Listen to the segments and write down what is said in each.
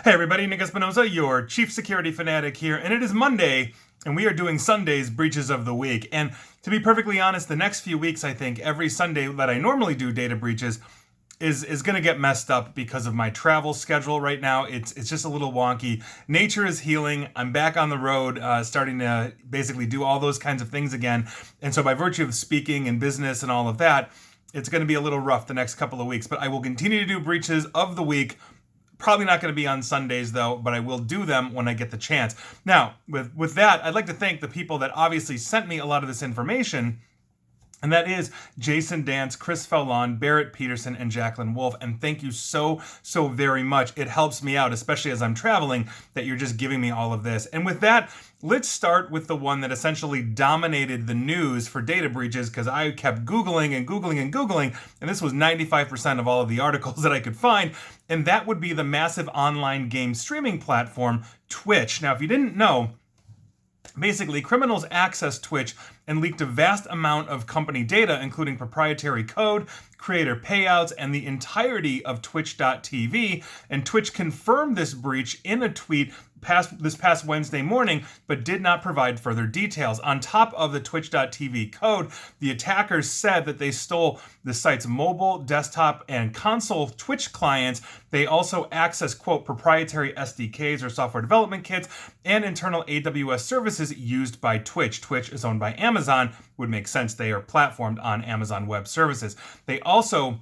Hey everybody, Nick Espinosa, your chief security fanatic here, and it is Monday, and we are doing Sunday's breaches of the week. And to be perfectly honest, the next few weeks, I think, every Sunday that I normally do data breaches is going to get messed up because of my travel schedule right now. It's just a little wonky. Nature is healing. I'm back on the road, starting to basically do all those kinds of things again. And so by virtue of speaking and business and all of that, it's going to be a little rough the next couple of weeks. But I will continue to do breaches of the week. Probably not going to be on Sundays though, but I will do them when I get the chance. Now, with that, I'd like to thank the people that obviously sent me a lot of this information. And that is Jason Dance, Chris Fallon, Barrett Peterson, and Jacqueline Wolf. And thank you so very much. It helps me out, especially as I'm traveling, that you're just giving me all of this. And with that, let's start with the one that essentially dominated the news for data breaches, because I kept Googling and Googling and Googling, and this was 95% of all of the articles that I could find. And that would be the massive online game streaming platform, Twitch. Now, if you didn't know, basically, criminals accessed Twitch and leaked a vast amount of company data, including proprietary code, creator payouts, and the entirety of Twitch.tv. And Twitch confirmed this breach in a tweet this past Wednesday morning, but did not provide further details. On top of the Twitch.tv code, the attackers said that they stole the site's mobile, desktop, and console Twitch clients. They also accessed, quote, proprietary SDKs or software development kits and internal AWS services used by Twitch. Twitch is owned by Amazon. Would make sense. They are platformed on Amazon Web Services. They also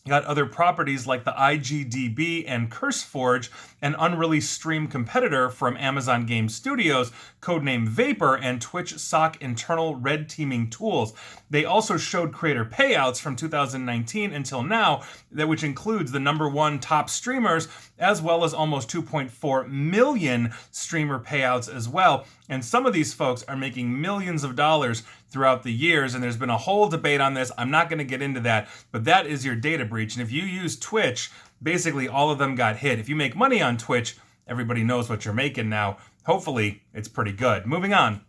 got other properties like the IGDB and CurseForge, an unreleased stream competitor from Amazon Game Studios, codenamed Vapor, and Twitch SOC internal red teaming tools. They also showed creator payouts from 2019 until now, which includes the #1 top streamers, as well as almost 2.4 million streamer payouts as well. And some of these folks are making millions of dollars throughout the years, and there's been a whole debate on this. I'm not going to get into that, but that is your data breach. And if you use Twitch, basically all of them got hit. If you make money on Twitch, everybody knows what you're making now. Hopefully, it's pretty good. Moving on.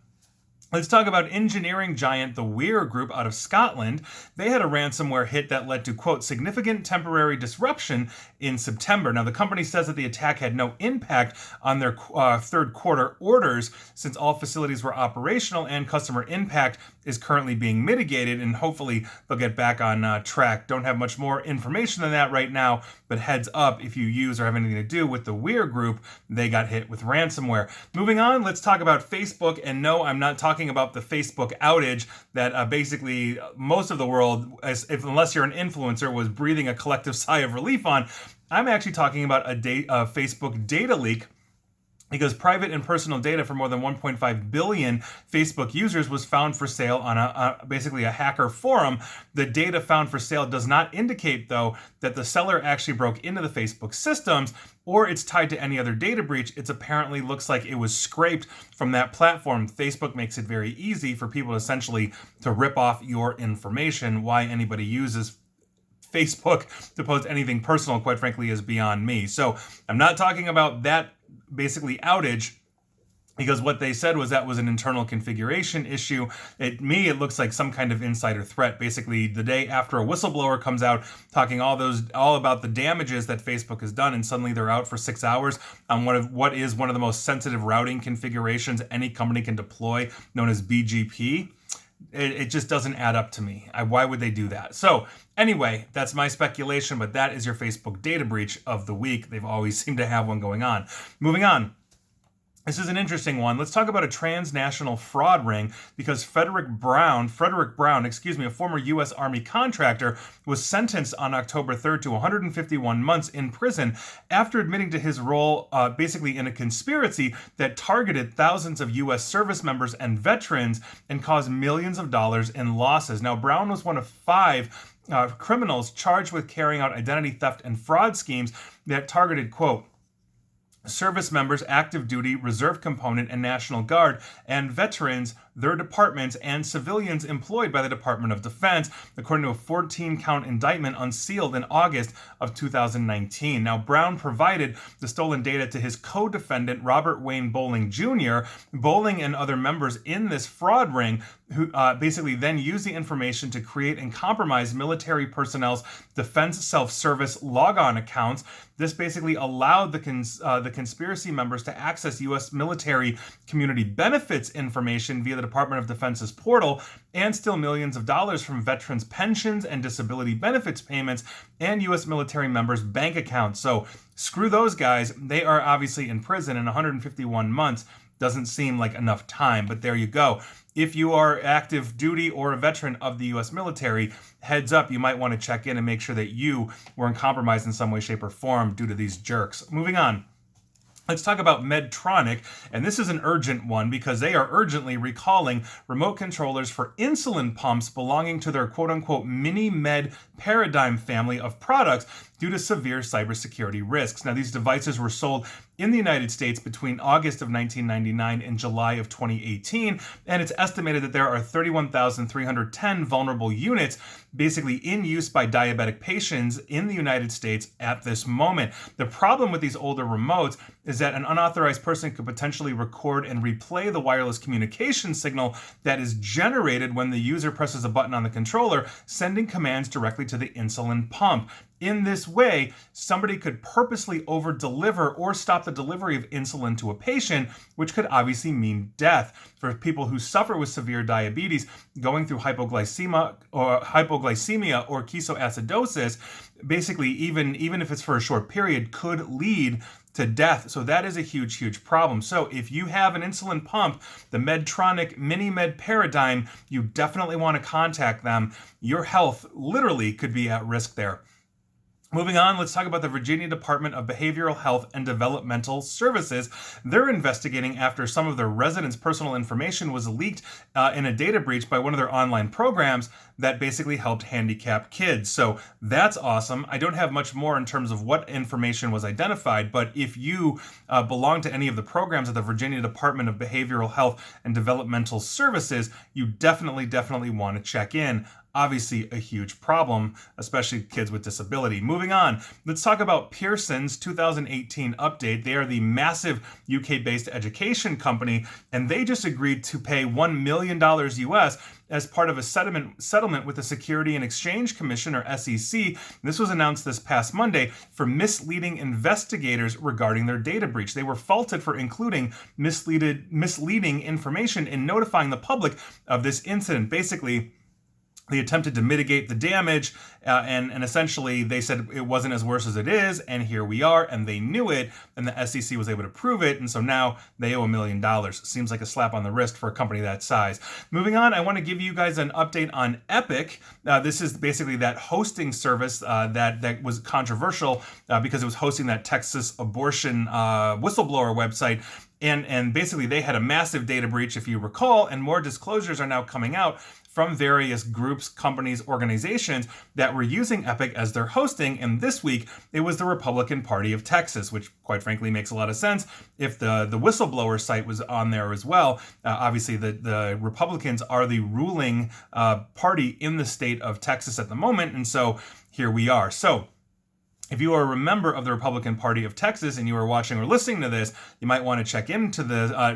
Let's talk about engineering giant the Weir Group out of Scotland. They had a ransomware hit that led to, quote, significant temporary disruption in September. Now, the company says that the attack had no impact on their third quarter orders since all facilities were operational and customer impact is currently being mitigated, and hopefully they'll get back on track. Don't have much more information than that right now, but heads up if you use or have anything to do with the Weir Group, they got hit with ransomware. Moving on, let's talk about Facebook. And no, I'm not talking about the Facebook outage that basically most of the world, unless you're an influencer, was breathing a collective sigh of relief on. I'm actually talking about a Facebook data leak, because private and personal data for more than 1.5 billion Facebook users was found for sale on basically a hacker forum. The data found for sale does not indicate, though, that the seller actually broke into the Facebook systems or it's tied to any other data breach. It apparently looks like it was scraped from that platform. Facebook makes it very easy for people essentially to rip off your information. Why anybody uses Facebook to post anything personal, quite frankly, is beyond me. So I'm not talking about that basically outage, because what they said was that was an internal configuration issue. It looks like some kind of insider threat. Basically, the day after a whistleblower comes out talking all about the damages that Facebook has done, and suddenly they're out for 6 hours on what is one of the most sensitive routing configurations any company can deploy, known as BGP. It just doesn't add up to me. Why would they do that? So anyway, that's my speculation, but that is your Facebook data breach of the week. They've always seemed to have one going on. Moving on. This is an interesting one. Let's talk about a transnational fraud ring, because Frederick Brown, a former U.S. Army contractor, was sentenced on October 3rd to 151 months in prison after admitting to his role basically in a conspiracy that targeted thousands of U.S. service members and veterans and caused millions of dollars in losses. Now, Brown was one of 5 criminals charged with carrying out identity theft and fraud schemes that targeted, quote, service members, active duty, reserve component, and National Guard, and veterans their departments and civilians employed by the Department of Defense, according to a 14-count indictment unsealed in August of 2019. Now, Brown provided the stolen data to his co-defendant, Robert Wayne Bowling Jr. Bowling and other members in this fraud ring who basically then used the information to create and compromise military personnel's defense self-service logon accounts. This basically allowed the conspiracy members to access U.S. military community benefits information via the Department of Defense's portal and steal millions of dollars from veterans' pensions and disability benefits payments and U.S. military members' bank accounts. So screw those guys. They are obviously in prison, and 151 months doesn't seem like enough time, but there you go. If you are active duty or a veteran of the U.S. military, heads up, you might want to check in and make sure that you weren't compromised in some way, shape, or form due to these jerks. Moving on. Let's talk about Medtronic, and this is an urgent one because they are urgently recalling remote controllers for insulin pumps belonging to their quote-unquote mini-med paradigm family of products due to severe cybersecurity risks. Now, these devices were sold in the United States between August of 1999 and July of 2018, and it's estimated that there are 31,310 vulnerable units basically in use by diabetic patients in the United States at this moment. The problem with these older remotes is that an unauthorized person could potentially record and replay the wireless communication signal that is generated when the user presses a button on the controller, sending commands directly to the insulin pump. In this way, somebody could purposely over-deliver or stop the delivery of insulin to a patient, which could obviously mean death. For people who suffer with severe diabetes, going through hypoglycemia or ketoacidosis, basically even if it's for a short period, could lead to death. So that is a huge, huge problem. So if you have an insulin pump, the Medtronic Mini-Med Paradigm, you definitely want to contact them. Your health literally could be at risk there. Moving on, let's talk about the Virginia Department of Behavioral Health and Developmental Services. They're investigating after some of their residents' personal information was leaked in a data breach by one of their online programs that basically helped handicapped kids. So that's awesome. I don't have much more in terms of what information was identified, but if you belong to any of the programs of the Virginia Department of Behavioral Health and Developmental Services, you definitely want to check in. Obviously a huge problem, especially kids with disability. Moving on, let's talk about Pearson's 2018 update. They are the massive UK-based education company, and they just agreed to pay $1 million US as part of a settlement with the Security and Exchange Commission, or SEC. This was announced this past Monday for misleading investigators regarding their data breach. They were faulted for including misleading information in notifying the public of this incident. Basically, they attempted to mitigate the damage, and essentially they said it wasn't as worse as it is, and here we are, and they knew it, and the SEC was able to prove it, and so now they owe $1 million. Seems like a slap on the wrist for a company that size. Moving on, I want to give you guys an update on Epic. This is basically that hosting service that was controversial because it was hosting that Texas abortion whistleblower website. And basically they had a massive data breach, if you recall, and more disclosures are now coming out from various groups, companies, organizations that were using Epic as their hosting. And this week, it was the Republican Party of Texas, which quite frankly makes a lot of sense if the whistleblower site was on there as well. Obviously, the Republicans are the ruling party in the state of Texas at the moment. And so here we are. So if you are a member of the Republican Party of Texas and you are watching or listening to this, you might want to check into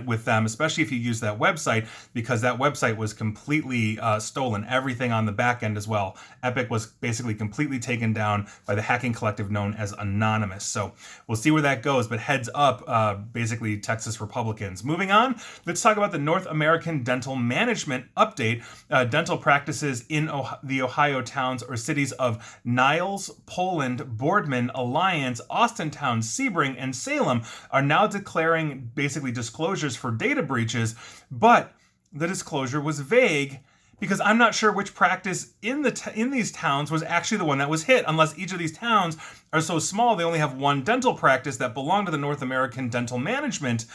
with them, especially if you use that website, because that website was completely stolen. Everything on the back end as well. Epic was basically completely taken down by the hacking collective known as Anonymous. So we'll see where that goes, but heads up, basically Texas Republicans. Moving on, let's talk about the North American Dental Management Update. Dental practices in the Ohio towns or cities of Niles, Poland, Boardman, Alliance, Austintown, Sebring, and Salem are now declaring basically disclosures for data breaches, but the disclosure was vague because I'm not sure which practice in these towns was actually the one that was hit, unless each of these towns are so small they only have one dental practice that belong to the North American Dental Management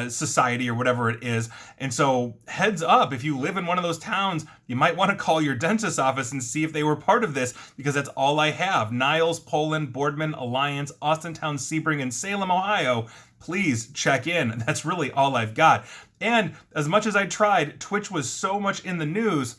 Society or whatever it is. And so heads up, if you live in one of those towns, you might want to call your dentist's office and see if they were part of this, because that's all I have. Niles, Poland, Boardman, Alliance, Austintown, Sebring, and Salem, Ohio. please check in. That's really all I've got. And as much as I tried, Twitch was so much in the news,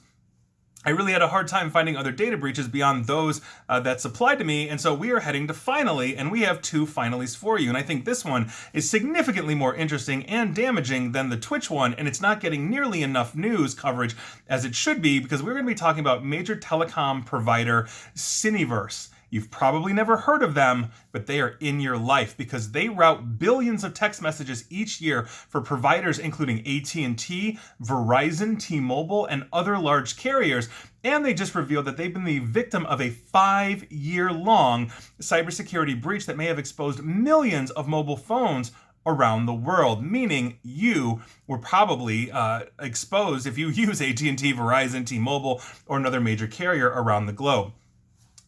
I really had a hard time finding other data breaches beyond those that supplied to me, and so we are heading to Finally, and we have 2 Finallys for you. And I think this one is significantly more interesting and damaging than the Twitch one, and it's not getting nearly enough news coverage as it should be, because we're going to be talking about major telecom provider Cineverse. You've probably never heard of them, but they are in your life because they route billions of text messages each year for providers including AT&T, Verizon, T-Mobile, and other large carriers. And they just revealed that they've been the victim of a 5-year-long cybersecurity breach that may have exposed millions of mobile phones around the world, meaning you were probably exposed if you use AT&T, Verizon, T-Mobile, or another major carrier around the globe.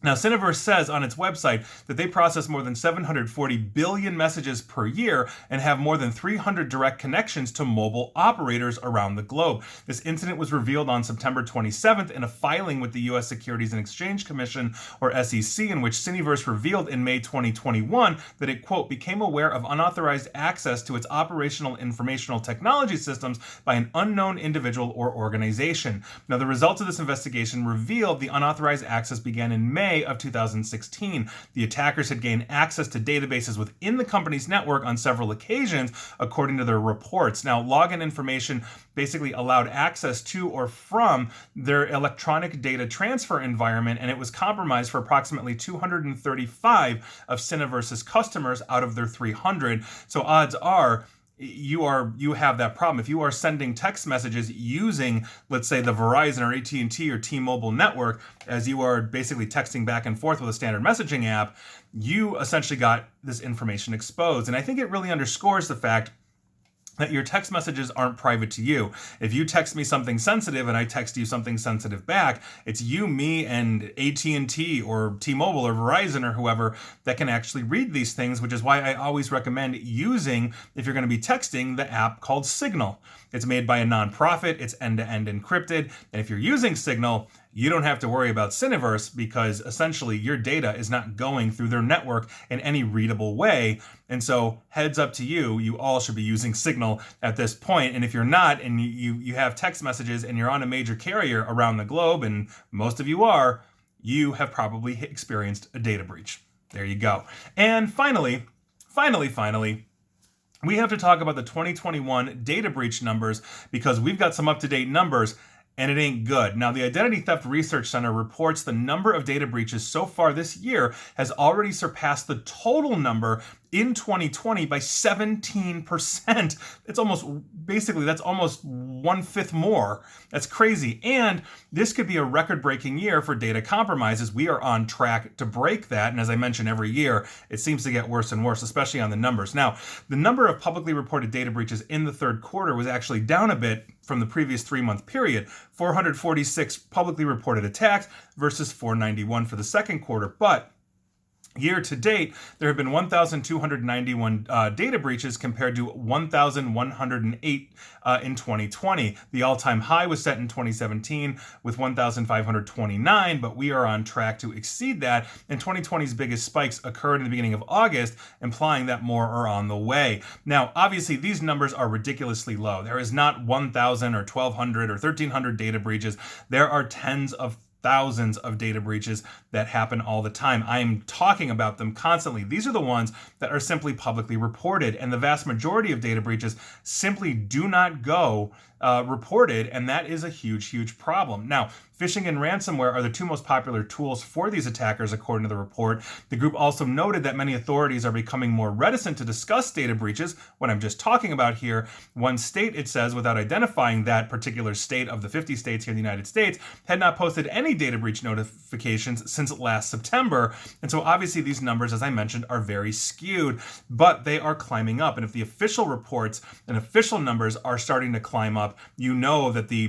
Now, Cineverse says on its website that they process more than 740 billion messages per year and have more than 300 direct connections to mobile operators around the globe. This incident was revealed on September 27th in a filing with the U.S. Securities and Exchange Commission, or SEC, in which Cineverse revealed in May 2021 that it, quote, became aware of unauthorized access to its operational informational technology systems by an unknown individual or organization. Now, the results of this investigation revealed the unauthorized access began in May of 2016. The attackers had gained access to databases within the company's network on several occasions, according to their reports. Now, login information basically allowed access to or from their electronic data transfer environment, and it was compromised for approximately 235 of Cineverse's customers out of their 300. So odds are you have that problem. If you are sending text messages using, let's say, the Verizon or AT&T or T-Mobile network, as you are basically texting back and forth with a standard messaging app, you essentially got this information exposed. And I think it really underscores the fact that your text messages aren't private to you. If you text me something sensitive and I text you something sensitive back, it's you, me, and AT&T or T-Mobile or Verizon or whoever that can actually read these things, which is why I always recommend using, if you're going to be texting, the app called Signal. It's made by a nonprofit, it's end-to-end encrypted, and if you're using Signal, you don't have to worry about Cineverse because essentially your data is not going through their network in any readable way. And so heads up to you, you all should be using Signal at this point. And if you're not, and you have text messages and you're on a major carrier around the globe, and most of you are, you have probably experienced a data breach. There you go. And finally, we have to talk about the 2021 data breach numbers because we've got some up-to-date numbers and it ain't good. Now, the Identity Theft Research Center reports the number of data breaches so far this year has already surpassed the total number in 2020 by 17%. That's almost 1/5 more. That's crazy. And this could be a record-breaking year for data compromises. We are on track to break that. And as I mentioned, every year, it seems to get worse and worse, especially on the numbers. Now, the number of publicly reported data breaches in the third quarter was actually down a bit from the previous 3-month period. 446 publicly reported attacks versus 491 for the second quarter. But year to date, there have been 1,291 data breaches compared to 1,108 in 2020. The all-time high was set in 2017 with 1,529, but we are on track to exceed that. And 2020's biggest spikes occurred in the beginning of August, implying that more are on the way. Now, obviously, these numbers are ridiculously low. There is not 1,000 or 1,200 or 1,300 data breaches. There are tens of thousands of data breaches that happen all the time. I am talking about them constantly. These are the ones that are simply publicly reported, and the vast majority of data breaches simply do not go reported, and that is a huge problem. Now, phishing and ransomware are the 2 most popular tools for these attackers, according to the report. The group also noted that many authorities are becoming more reticent to discuss data breaches, what I'm just talking about here. One state, it says, without identifying that particular state of the 50 states here in the United States, had not posted any data breach notifications since last September. And so obviously these numbers, as I mentioned, are very skewed, but they are climbing up. And if the official reports and official numbers are starting to climb up, you know that the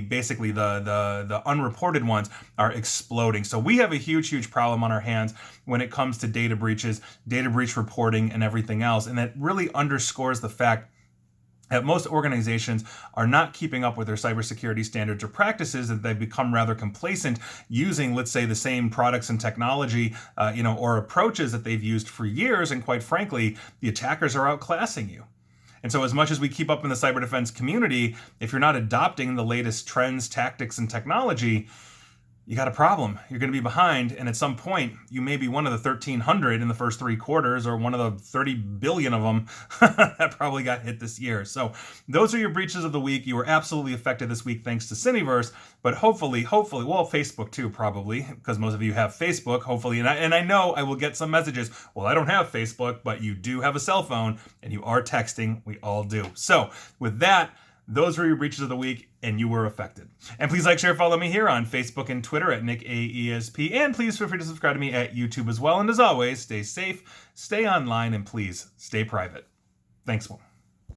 unreported ones are exploding. So we have a huge problem on our hands when it comes to data breaches, data breach reporting, and everything else. And that really underscores the fact that most organizations are not keeping up with their cybersecurity standards or practices, that they've become rather complacent using, let's say, the same products and technology, or approaches that they've used for years. And quite frankly, the attackers are outclassing you. And so as much as we keep up in the cyber defense community, if you're not adopting the latest trends, tactics, and technology, you got a problem. You're going to be behind, and at some point, you may be one of the 1,300 in the first 3 quarters, or one of the 30 billion of them that probably got hit this year. So those are your breaches of the week. You were absolutely affected this week thanks to Cineverse, but hopefully, well, Facebook too, probably, because most of you have Facebook, hopefully, and I know I will get some messages, well, I don't have Facebook, but you do have a cell phone, and you are texting. We all do. So with that, those were your breaches of the week, and you were affected. And please like, share, follow me here on Facebook and Twitter at NickAESP. And please feel free to subscribe to me at YouTube as well. And as always, stay safe, stay online, and please stay private. Thanks, one.